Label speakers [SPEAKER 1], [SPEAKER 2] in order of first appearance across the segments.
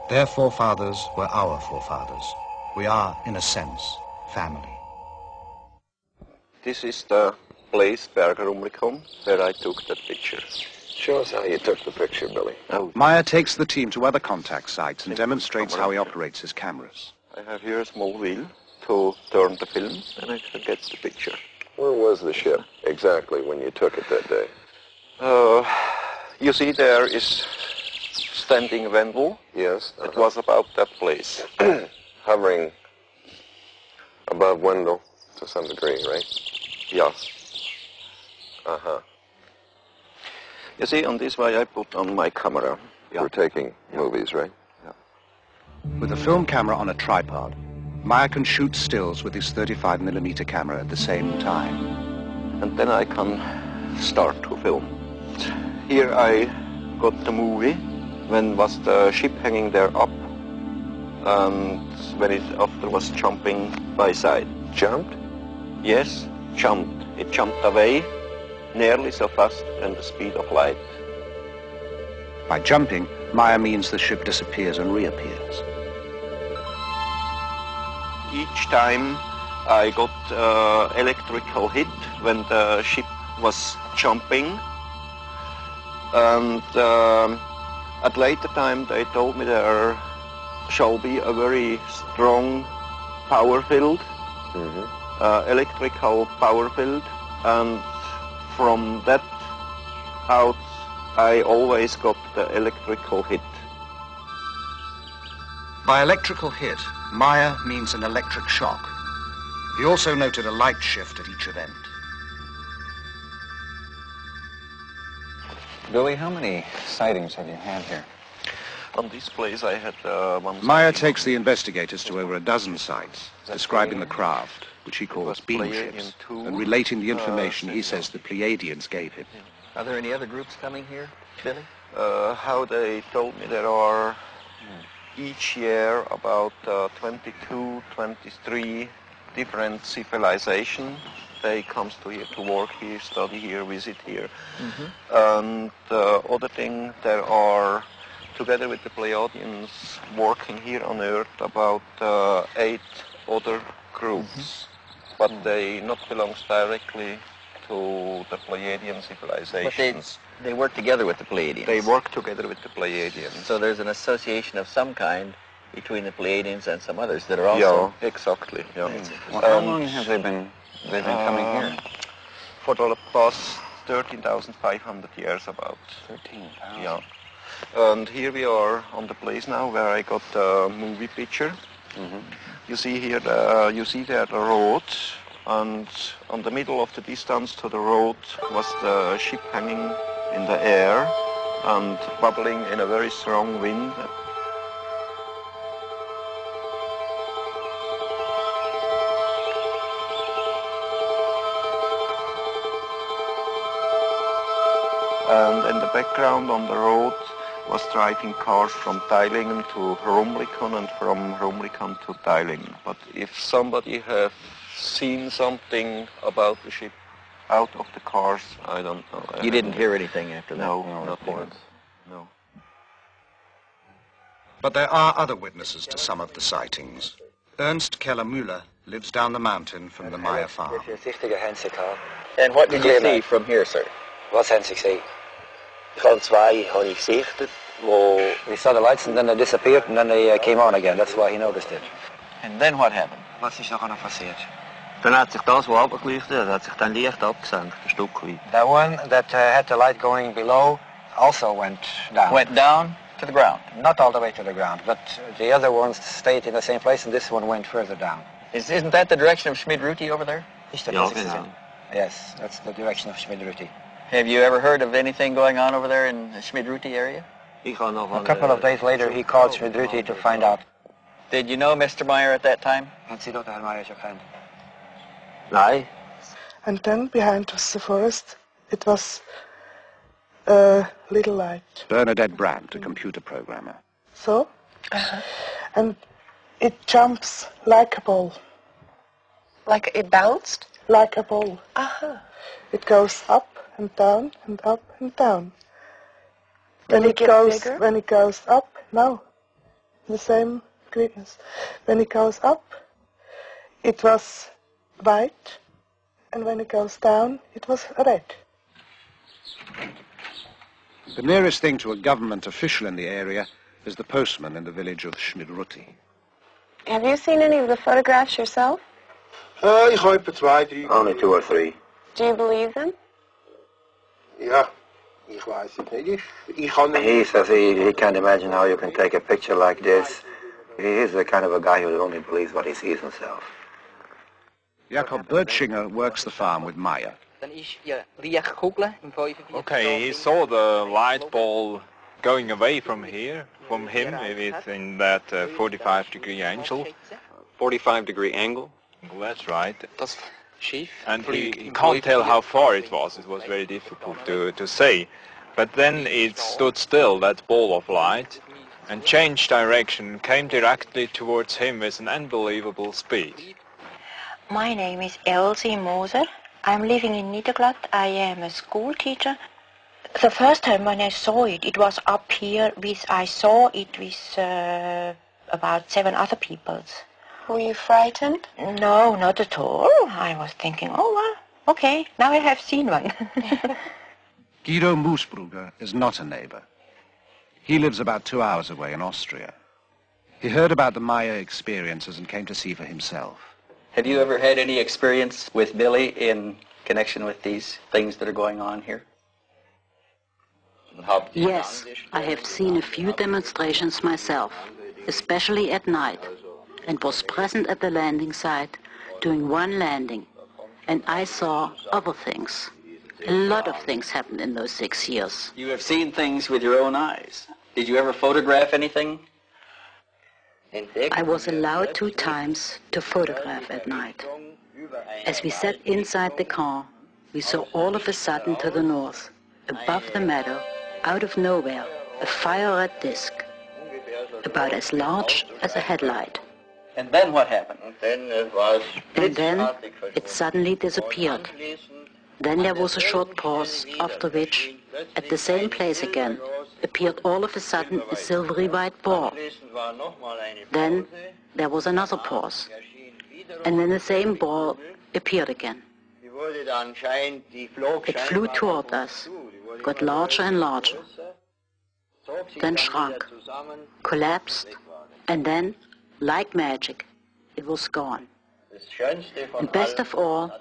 [SPEAKER 1] Their forefathers were our forefathers. We are, in a sense, family.
[SPEAKER 2] This is the place, Bergerumlikon, where I took that picture.
[SPEAKER 3] Show us how you took the picture, Billy.
[SPEAKER 2] Oh.
[SPEAKER 1] Meier takes the team to other contact sites and demonstrates how he operates his cameras.
[SPEAKER 2] I have here a small wheel to turn the film, and I can get the picture.
[SPEAKER 3] Where was the ship exactly when you took it that day?
[SPEAKER 2] You see there is standing Wendel.
[SPEAKER 3] Yes.
[SPEAKER 2] It was about that place.
[SPEAKER 3] Hovering above Wendell to some degree, right?
[SPEAKER 2] Yes.
[SPEAKER 3] Uh-huh.
[SPEAKER 2] You see, on this way I put on my camera.
[SPEAKER 3] For taking movies, right?
[SPEAKER 2] Yeah.
[SPEAKER 1] With a film camera on a tripod, Meier can shoot stills with his 35mm camera at the same time.
[SPEAKER 2] And then I can start to film. Here I got the movie when was the ship hanging there up, and when it after was jumping by side.
[SPEAKER 3] Jumped?
[SPEAKER 2] Yes, jumped. It jumped away nearly so fast than the speed of light.
[SPEAKER 1] By jumping, Meier means the ship disappears and reappears.
[SPEAKER 2] Each time I got electrical hit when the ship was jumping, and at later time they told me there shall be a very strong power field, electrical power field, and from that out I always got the electrical hit.
[SPEAKER 1] By electrical hit, Meier means an electric shock. He also noted a light shift at each event.
[SPEAKER 4] Billy, how many sightings have you had here?
[SPEAKER 2] On this place I had one...
[SPEAKER 1] Meier takes the investigators to over a dozen sites, describing the craft, which he calls beam ships, and relating the information he says the Pleiadians gave him.
[SPEAKER 4] Are there any other groups coming here, Billy?
[SPEAKER 2] How they told me there are each year about 22, 23 different civilizations. They come to here to work here, study here, visit here. And other thing, there are, together with the Pleiadians, working here on Earth about 8 other groups. But they not belongs directly to the Pleiadian civilizations.
[SPEAKER 4] But they work together with the Pleiadians.
[SPEAKER 2] They work together with the Pleiadians.
[SPEAKER 4] So there's an association of some kind between the Pleiadians and some others that are also...
[SPEAKER 2] Yeah, exactly. Yeah.
[SPEAKER 4] Well, how long have they been coming here?
[SPEAKER 2] For the past 13,500 years about.
[SPEAKER 4] 13,000?
[SPEAKER 2] Yeah. And here we are on the place now where I got the movie picture. You see here, you see there the road, and on the middle of the distance to the road was the ship hanging in the air and bubbling in a very strong wind. And in the background on the road was driving cars from Teilingen to Rumlikon and from Rumlikon to Teilingen. But if somebody have seen something about the ship out of the cars, I don't know.
[SPEAKER 4] You didn't hear anything after that?
[SPEAKER 2] No, nothing. No.
[SPEAKER 1] But there are other witnesses to some of the sightings. Ernst Keller-Müller lives down the mountain from the Meier farm.
[SPEAKER 4] And what did you see from here, sir?
[SPEAKER 5] Was haben Sie gesehen? Ich habe zwei gesichtet, wo... We saw the lights and then they disappeared and then they came on again. That's why he noticed it.
[SPEAKER 4] And then what happened?
[SPEAKER 5] Was ist noch passiert?
[SPEAKER 6] Dann hat sich das, was abgeleuchtet hat, hat sich dann leicht abgesenkt, ein Stück weit.
[SPEAKER 5] The one that had the light going below also went down.
[SPEAKER 4] Went down to the ground?
[SPEAKER 5] Not all the way to the ground, but the other ones stayed in the same place and this one went further down.
[SPEAKER 4] Isn't that the direction of Schmid-Ruti over there?
[SPEAKER 6] Ja, genau.
[SPEAKER 5] Yes, that's the direction of Schmid-Ruti.
[SPEAKER 4] Have you ever heard of anything going on over there in the Schmid-Ruti area?
[SPEAKER 6] Ich habe noch
[SPEAKER 5] A couple of days later he called Schmid-Ruti to find out.
[SPEAKER 4] Did you know Mr. Meier at that time?
[SPEAKER 5] And Sie Dr. Meier is your friend?
[SPEAKER 6] Nein.
[SPEAKER 7] And then behind us the forest, it was a little light.
[SPEAKER 1] Bernadette Brandt, a computer programmer.
[SPEAKER 7] So? And it jumps like a ball.
[SPEAKER 8] Like it bounced?
[SPEAKER 7] Like a ball. It goes up and down and up and down.
[SPEAKER 8] Did it get bigger?
[SPEAKER 7] When it goes up, no. the same greenness. When it goes up, it was white, and when it goes down, it was red.
[SPEAKER 1] The nearest thing to a government official in the area is the postman in the village of Schmidruti.
[SPEAKER 8] Have you seen any of the photographs yourself?
[SPEAKER 5] Only 2 or 3.
[SPEAKER 8] Do you believe them?
[SPEAKER 5] He says he can't imagine how you can take a picture like this. He is the kind of a guy who only believes what he sees himself.
[SPEAKER 1] Jakob Bertschinger works the farm with Meier.
[SPEAKER 9] Okay, he saw the light ball going away from here, from him, within that 45-degree angle.
[SPEAKER 6] 45-degree angle?
[SPEAKER 9] Well, that's right. And he can't tell how far it was. It was very difficult to say. But then it stood still, that ball of light, and changed direction, came directly towards him with an unbelievable speed.
[SPEAKER 10] My name is Elsie Moser. I'm living in Niederglatt. I am a school teacher. The first time when I saw it, it was up here. I saw it with about 7 other people.
[SPEAKER 8] Were you frightened?
[SPEAKER 10] No, not at all. I was thinking, oh, well, okay, now I have seen one.
[SPEAKER 1] Guido Moosbrugger is not a neighbor. He lives about 2 hours away in Austria. He heard about the Meier experiences and came to see for himself.
[SPEAKER 4] Have you ever had any experience with Billy in connection with these things that are going on here?
[SPEAKER 11] Yes, I have seen a few demonstrations myself, especially at night, and was present at the landing site doing one landing, and I saw other things. A lot of things happened in those 6 years.
[SPEAKER 4] You have seen things with your own eyes. Did you ever photograph anything?
[SPEAKER 11] I was allowed 2 times to photograph at night. As we sat inside the car, we saw all of a sudden to the north, above the meadow, out of nowhere, a fire-red disc, about as large as a headlight.
[SPEAKER 4] And then what happened?
[SPEAKER 11] And then it suddenly disappeared. Then there was a short pause, after which, at the same place again, appeared all of a sudden a silvery white ball. Then there was another pause, and then the same ball appeared again. It flew toward us, got larger and larger, then shrunk, collapsed, and then, like magic, it was gone. And best of all,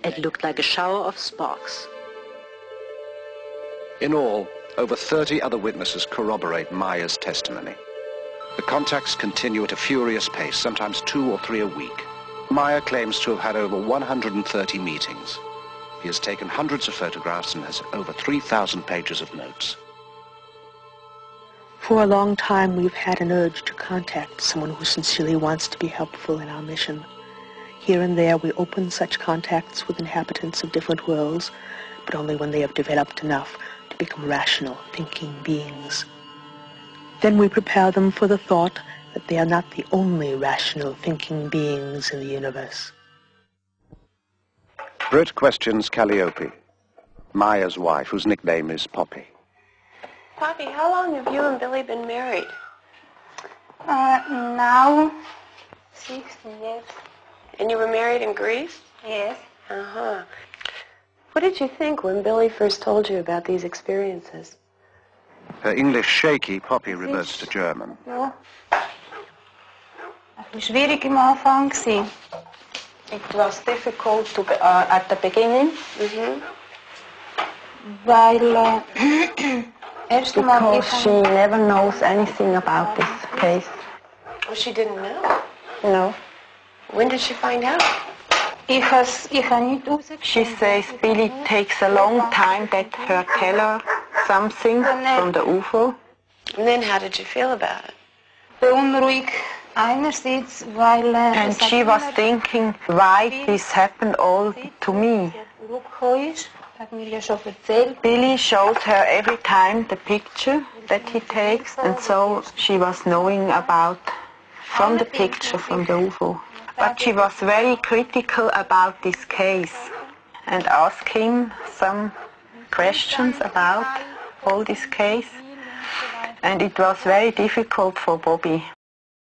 [SPEAKER 11] it looked like a shower of sparks.
[SPEAKER 1] In all, over 30 other witnesses corroborate Meier's testimony. The contacts continue at a furious pace, sometimes 2 or 3 a week. Meier claims to have had over 130 meetings. He has taken hundreds of photographs and has over 3,000 pages of notes.
[SPEAKER 12] For a long time, we've had an urge to contact someone who sincerely wants to be helpful in our mission. Here and there, we open such contacts with inhabitants of different worlds, but only when they have developed enough to become rational, thinking beings. Then we prepare them for the thought that they are not the only rational, thinking beings in the universe.
[SPEAKER 1] Britt questions Calliope, Meier's wife, whose nickname is Poppy.
[SPEAKER 8] Poppy, how long have you and Billy been married?
[SPEAKER 13] Now, 60 years.
[SPEAKER 8] And you were married in Greece?
[SPEAKER 13] Yes.
[SPEAKER 8] Uh-huh. What did you think when Billy first told you about these experiences?
[SPEAKER 1] Her English shaky, Poppy reverts to German.
[SPEAKER 13] Ja. Es war schwierig am Anfang.
[SPEAKER 10] It was difficult at the beginning.
[SPEAKER 13] Weil erst einmal
[SPEAKER 10] Because she never knows anything about this case.
[SPEAKER 8] Oh, she didn't know?
[SPEAKER 10] No.
[SPEAKER 8] When did she find out?
[SPEAKER 10] She says Billy takes a long time that her tell her something from the UFO.
[SPEAKER 8] And then how did you feel about it?
[SPEAKER 13] Beunruhigt einerseits, weil
[SPEAKER 10] and she was thinking why this happened all to me. Billy shows her every time the picture that he takes, and so she was knowing about from the picture from the UFO. But she was very critical about this case and asked him some questions about all this case, and it was very difficult for Bobby.